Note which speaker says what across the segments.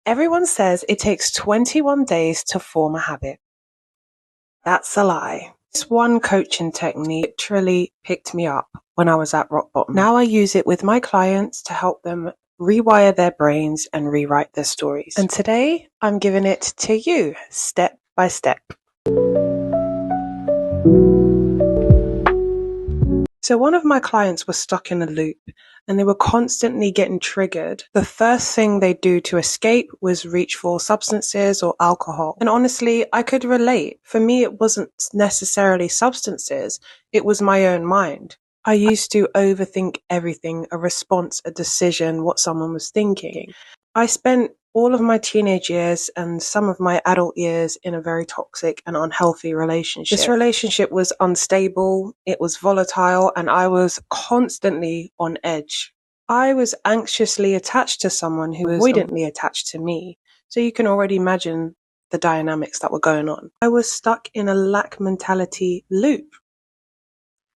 Speaker 1: Everyone says it takes 21 days to form a habit. That's a lie. This one coaching technique literally picked me up when I was at rock bottom. Now I use it with my clients to help them rewire their brains and rewrite their stories. And today I'm giving it to you step by step. So one of my clients was stuck in a loop and they were constantly getting triggered. The first thing they do to escape was reach for substances or alcohol. And honestly, I could relate. For me, it wasn't necessarily substances. It was my own mind. I used to overthink everything, a response, a decision, what someone was thinking. I spent all of my teenage years and some of my adult years in a very toxic and unhealthy relationship. This relationship was unstable, it was volatile, and I was constantly on edge. I was anxiously attached to someone who was avoidantly attached to me. So you can already imagine the dynamics that were going on. I was stuck in a lack mentality loop,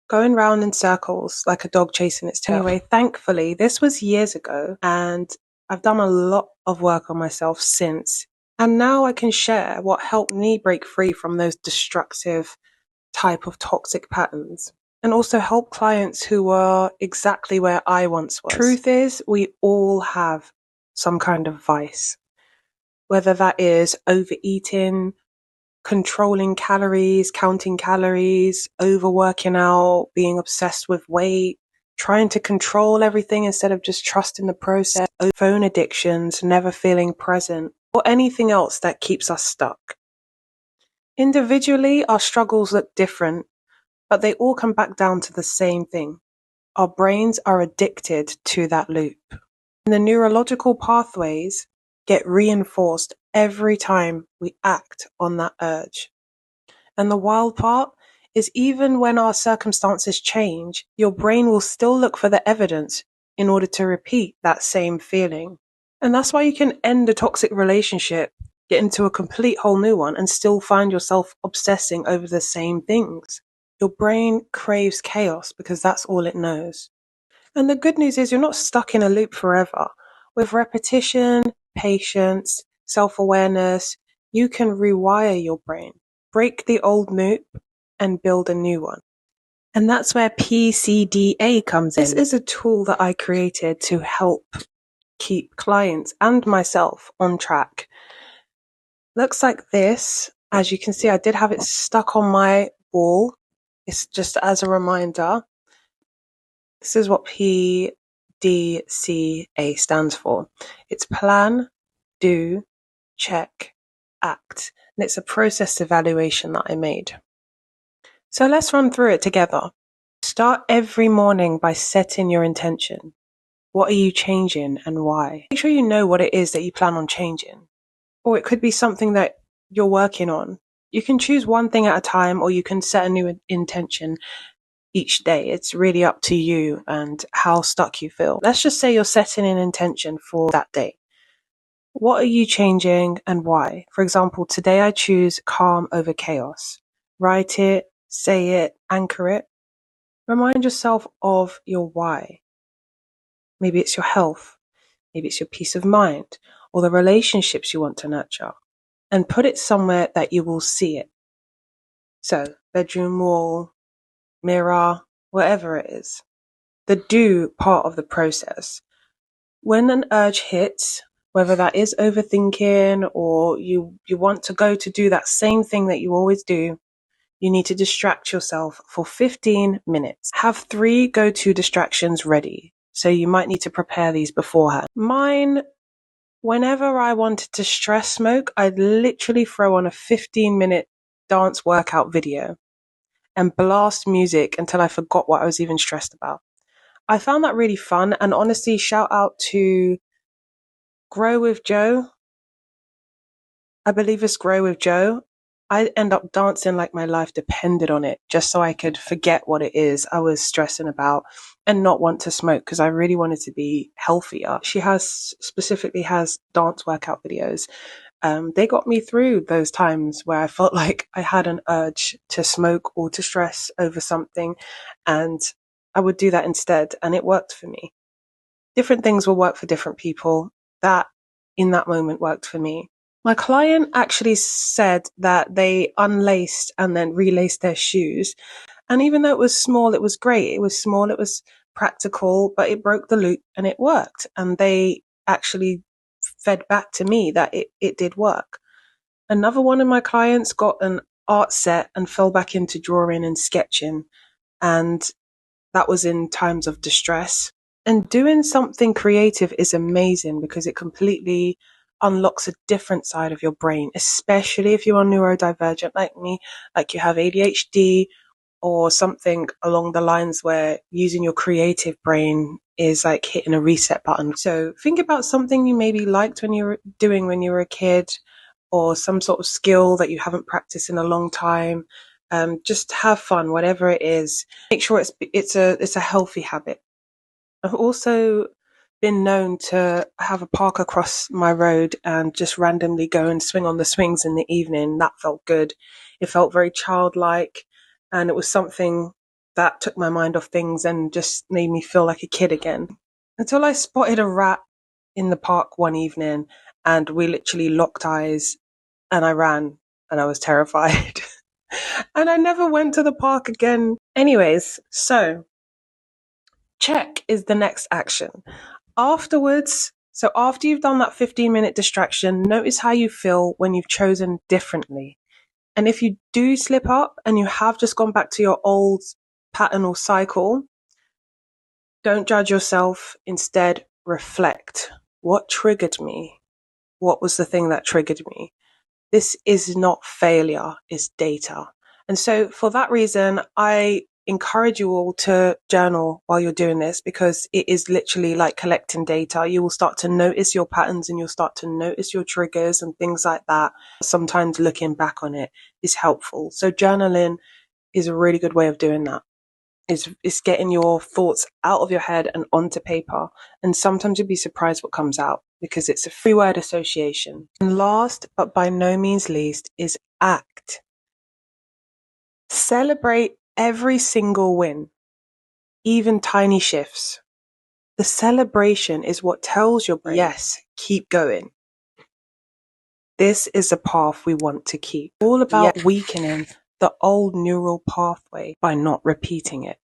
Speaker 1: going round in circles like a dog chasing its tail. Anyway, thankfully, this was years ago, and I've done a lot of work on myself since. And now I can share what helped me break free from those destructive type of toxic patterns, and also help clients who were exactly where I once was. Truth is, we all have some kind of vice, whether that is overeating, controlling calories, counting calories, overworking out, being obsessed with weight, trying to control everything instead of just trusting the process, phone addictions, never feeling present, or anything else that keeps us stuck. Individually, our struggles look different, but they all come back down to the same thing. Our brains are addicted to that loop. And the neurological pathways get reinforced every time we act on that urge. And the wild part is, even when our circumstances change, your brain will still look for the evidence in order to repeat that same feeling. And that's why you can end a toxic relationship, get into a complete whole new one, and still find yourself obsessing over the same things. Your brain craves chaos because that's all it knows. And the good news is you're not stuck in a loop forever. With repetition, patience, self-awareness, you can rewire your brain, break the old loop, and build a new one. And that's where PCDA comes in. This is a tool that I created to help keep clients and myself on track. Looks like this. As you can see, I did have it stuck on my wall. It's just as a reminder. This is what PDCA stands for. It's plan, do, check, act. And it's a process evaluation that I made. So let's run through it together. Start every morning by setting your intention. What are you changing and why? Make sure you know what it is that you plan on changing. Or it could be something that you're working on. You can choose one thing at a time, or you can set a new intention each day. It's really up to you and how stuck you feel. Let's just say you're setting an intention for that day. What are you changing and why? For example, today I choose calm over chaos. Write it, say it, anchor it. Remind yourself of your why. Maybe it's your health. Maybe it's your peace of mind or the relationships you want to nurture. And put it somewhere that you will see it. So, bedroom wall, mirror, whatever it is. The do part of the process. When an urge hits, whether that is overthinking or you want to go to do that same thing that you always do, you need to distract yourself for 15 minutes. Have 3 go-to distractions ready. So you might need to prepare these beforehand. Mine, whenever I wanted to stress smoke, I'd literally throw on a 15-minute dance workout video and blast music until I forgot what I was even stressed about. I found that really fun, and honestly, shout out to Grow with Joe. I believe it's Grow with Joe. I end up dancing like my life depended on it, just so I could forget what it is I was stressing about and not want to smoke, because I really wanted to be healthier. She specifically has dance workout videos. They got me through those times where I felt like I had an urge to smoke or to stress over something, and I would do that instead, and it worked for me. Different things will work for different people. That in that moment worked for me. My client actually said that they unlaced and then relaced their shoes. And even though it was small, it was great. It was small, it was practical, but it broke the loop and it worked. And they actually fed back to me that it did work. Another one of my clients got an art set and fell back into drawing and sketching. And that was in times of distress. And doing something creative is amazing because it completely unlocks a different side of your brain, especially if you are neurodivergent like me, like you have ADHD or something along the lines where using your creative brain is like hitting a reset button. So think about something you maybe liked when you were doing when you were a kid, or some sort of skill that you haven't practiced in a long time. Just have fun, whatever it is. Make sure it's a healthy habit. I've also been known to have a park across my road and just randomly go and swing on the swings in the evening. That felt good. It felt very childlike, and it was something that took my mind off things and just made me feel like a kid again. Until I spotted a rat in the park one evening, and we literally locked eyes, and I ran, and I was terrified. And I never went to the park again. Anyways, so check is the next action. Afterwards, so after you've done that 15-minute distraction, notice how you feel when you've chosen differently. And if you do slip up and you have just gone back to your old pattern or cycle, don't judge yourself. Instead, reflect. What triggered me? What was the thing that triggered me? This is not failure, it's data. And so for that reason, I encourage you all to journal while you're doing this, because it is literally like collecting data. You will start to notice your patterns and you'll start to notice your triggers and things like that. Sometimes looking back on it is helpful. So journaling is a really good way of doing that. It's getting your thoughts out of your head and onto paper. And sometimes you'll be surprised what comes out, because it's a free word association. And last, but by no means least, is act. Celebrate every single win, even tiny shifts. The celebration is what tells your brain, yes, keep going. This is the path we want to keep. All about weakening the old neural pathway by not repeating it,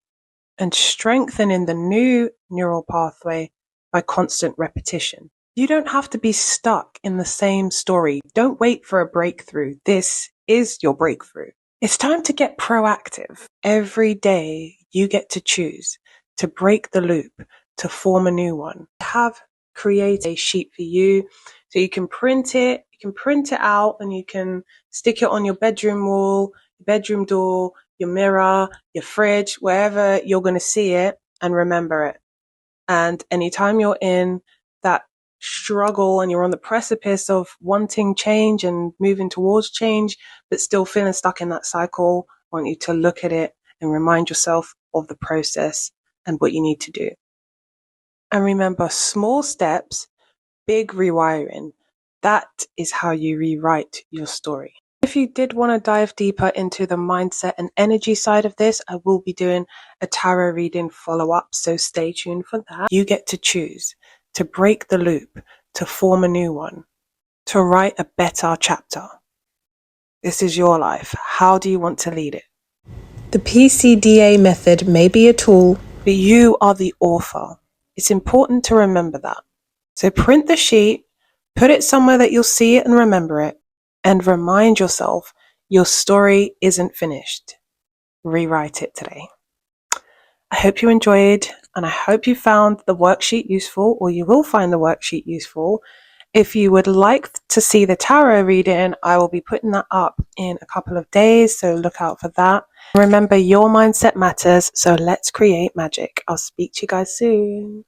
Speaker 1: and strengthening the new neural pathway by constant repetition. You don't have to be stuck in the same story. Don't wait for a breakthrough. This is your breakthrough. It's time to get proactive. Every day you get to choose to break the loop, to form a new one. Have created a sheet for you so you can print it. You can print it out and you can stick it on your bedroom wall, your bedroom door, your mirror, your fridge, wherever you're going to see it, and remember it. And anytime you're in that struggle and you're on the precipice of wanting change and moving towards change, but still feeling stuck in that cycle, I want you to look at it and remind yourself of the process and what you need to do. And remember, small steps, big rewiring. That is how you rewrite your story. If you did want to dive deeper into the mindset and energy side of this, I will be doing a tarot reading follow-up, so stay tuned for that. You get to choose to break the loop, to form a new one, to write a better chapter. This is your life. How do you want to lead it? The PCDA method may be a tool, but you are the author. It's important to remember that. So print the sheet, put it somewhere that you'll see it and remember it, and remind yourself your story isn't finished. Rewrite it today. I hope you enjoyed, and I hope you found the worksheet useful, or you will find the worksheet useful. If you would like to see the tarot reading, I will be putting that up in a couple of days, so look out for that. Remember, your mindset matters, so let's create magic. I'll speak to you guys soon.